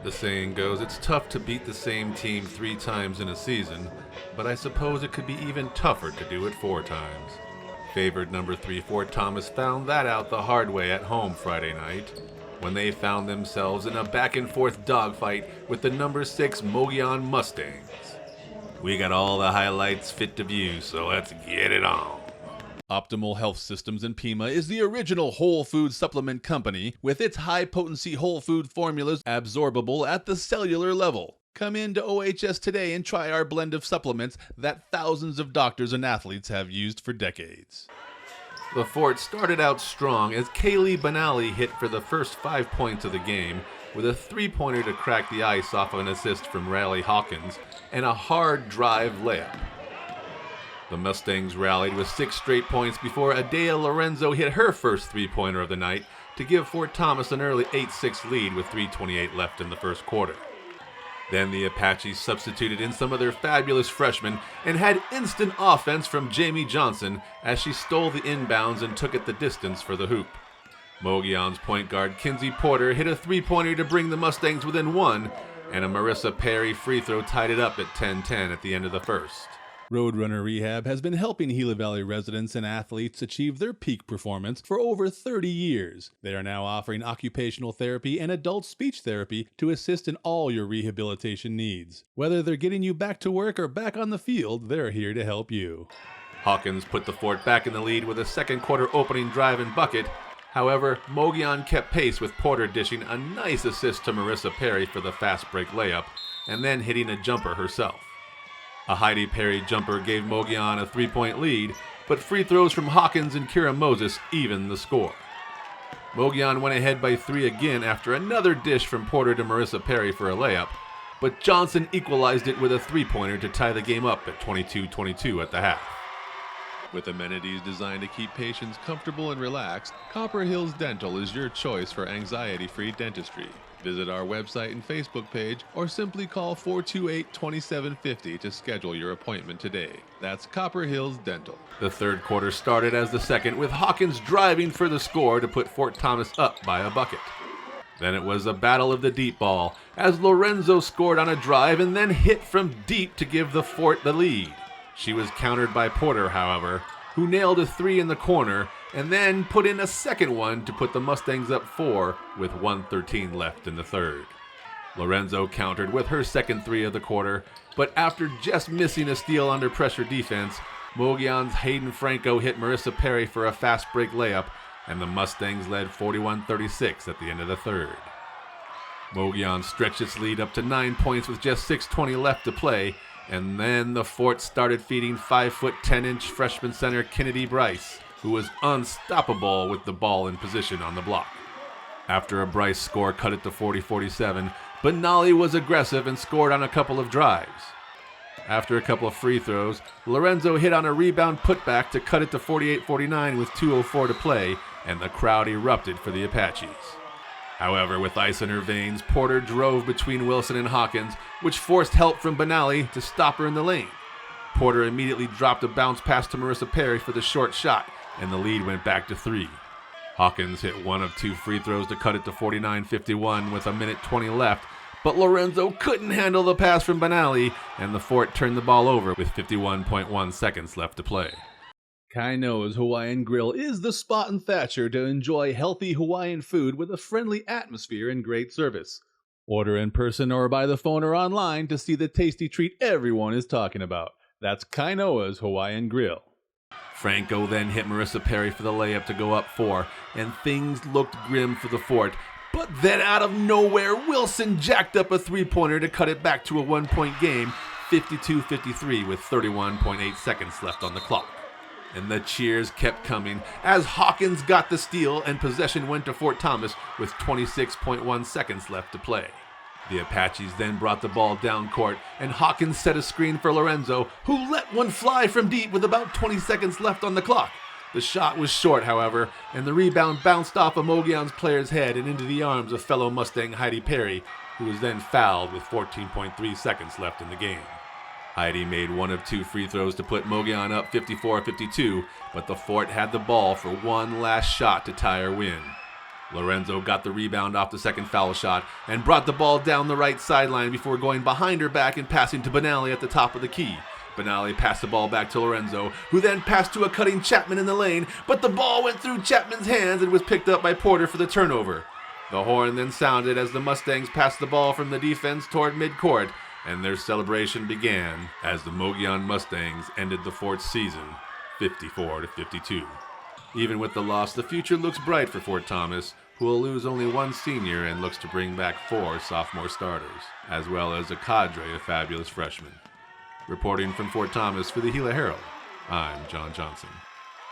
The saying goes, it's tough to beat the same team 3 times in a season, but I suppose it could be even tougher to do it 4 times. Favored number 3 Fort Thomas found that out the hard way at home Friday night, when they found themselves in a back-and-forth dogfight with the number 6 Mogollon Mustangs. We got all the highlights fit to view, so let's get it on. Optimal Health Systems in Pima is the original whole food supplement company with its high-potency whole food formulas absorbable at the cellular level. Come into OHS today and try our blend of supplements that thousands of doctors and athletes have used for decades. The Fort started out strong as Kaylee Benally hit for the first 5 points of the game with a 3-pointer to crack the ice off of an assist from Riley Hawkins and a hard drive layup. The Mustangs rallied with 6 straight points before Adea Lorenzo hit her first 3-pointer of the night to give Fort Thomas an early 8-6 lead with 3:28 left in the first quarter. Then the Apaches substituted in some of their fabulous freshmen and had instant offense from Jamie Johnson as she stole the inbounds and took it the distance for the hoop. Mogollon's point guard Kinsey Porter hit a 3-pointer to bring the Mustangs within 1, and a Marissa Perry free throw tied it up at 10-10 at the end of the first. Roadrunner Rehab has been helping Gila Valley residents and athletes achieve their peak performance for over 30 years. They are now offering occupational therapy and adult speech therapy to assist in all your rehabilitation needs. Whether they're getting you back to work or back on the field, they're here to help you. Hawkins put the Fort back in the lead with a second quarter opening drive and bucket. However, Mogollon kept pace with Porter dishing a nice assist to Marissa Perry for the fast break layup, and then hitting a jumper herself. A Heidi Perry jumper gave Mogollon a 3-point lead, but free throws from Hawkins and Kira Moses evened the score. Mogollon went ahead by 3 again after another dish from Porter to Marissa Perry for a layup, but Johnson equalized it with a 3-pointer to tie the game up at 22-22 at the half. With amenities designed to keep patients comfortable and relaxed, Copper Hills Dental is your choice for anxiety-free dentistry. Visit our website and Facebook page or simply call 428-2750 to schedule your appointment today. That's Copper Hills Dental. The third quarter started as the second, with Hawkins driving for the score to put Fort Thomas up by a bucket. Then it was a battle of the deep ball as Lorenzo scored on a drive and then hit from deep to give the Fort the lead. She was countered by Porter, however, who nailed a 3 in the corner and then put in a second one to put the Mustangs up 4 with 1:13 left in the third. Lorenzo countered with her second 3 of the quarter, but after just missing a steal under pressure defense, Mogollon's Hayden Franco hit Marissa Perry for a fast break layup, and the Mustangs led 41-36 at the end of the third. Mogollon stretched its lead up to 9 points with just 6:20 left to play, and then the Fort started feeding 5' 10" freshman center Kennedy Bryce, who was unstoppable with the ball in position on the block. After a Bryce score cut it to 40-47, Benally was aggressive and scored on a couple of drives. After a couple of free throws, Lorenzo hit on a rebound putback to cut it to 48-49 with 2:04 to play, and the crowd erupted for the Apaches. However, with ice in her veins, Porter drove between Wilson and Hawkins, which forced help from Benally to stop her in the lane. Porter immediately dropped a bounce pass to Marissa Perry for the short shot, and the lead went back to 3. Hawkins hit 1 of 2 free throws to cut it to 49-51 with 1:20 left, but Lorenzo couldn't handle the pass from Benally, and the Fort turned the ball over with 51.1 seconds left to play. Kainoa's Hawaiian Grill is the spot in Thatcher to enjoy healthy Hawaiian food with a friendly atmosphere and great service. Order in person or by the phone or online to see the tasty treat everyone is talking about. That's Kainoa's Hawaiian Grill. Franco then hit Marissa Perry for the layup to go up 4, and things looked grim for the Fort. But then out of nowhere, Wilson jacked up a 3-pointer to cut it back to a 1-point game, 52-53 with 31.8 seconds left on the clock. And the cheers kept coming as Hawkins got the steal and possession went to Fort Thomas with 26.1 seconds left to play. The Apaches then brought the ball down court, and Hawkins set a screen for Lorenzo, who let one fly from deep with about 20 seconds left on the clock. The shot was short, however, and the rebound bounced off a Mogollon's player's head and into the arms of fellow Mustang Heidi Perry, who was then fouled with 14.3 seconds left in the game. Heidi made 1 of 2 free throws to put Mogollon up 54-52, but the Fort had the ball for one last shot to tie or win. Lorenzo got the rebound off the second foul shot and brought the ball down the right sideline before going behind her back and passing to Benally at the top of the key. Benally passed the ball back to Lorenzo, who then passed to a cutting Chapman in the lane, but the ball went through Chapman's hands and was picked up by Porter for the turnover. The horn then sounded as the Mustangs passed the ball from the defense toward midcourt, and their celebration began as the Mogollon Mustangs ended the Fort's season 54-52. Even with the loss, the future looks bright for Fort Thomas, who will lose only one senior and looks to bring back 4 sophomore starters, as well as a cadre of fabulous freshmen. Reporting from Fort Thomas for the Gila Herald, I'm John Johnson.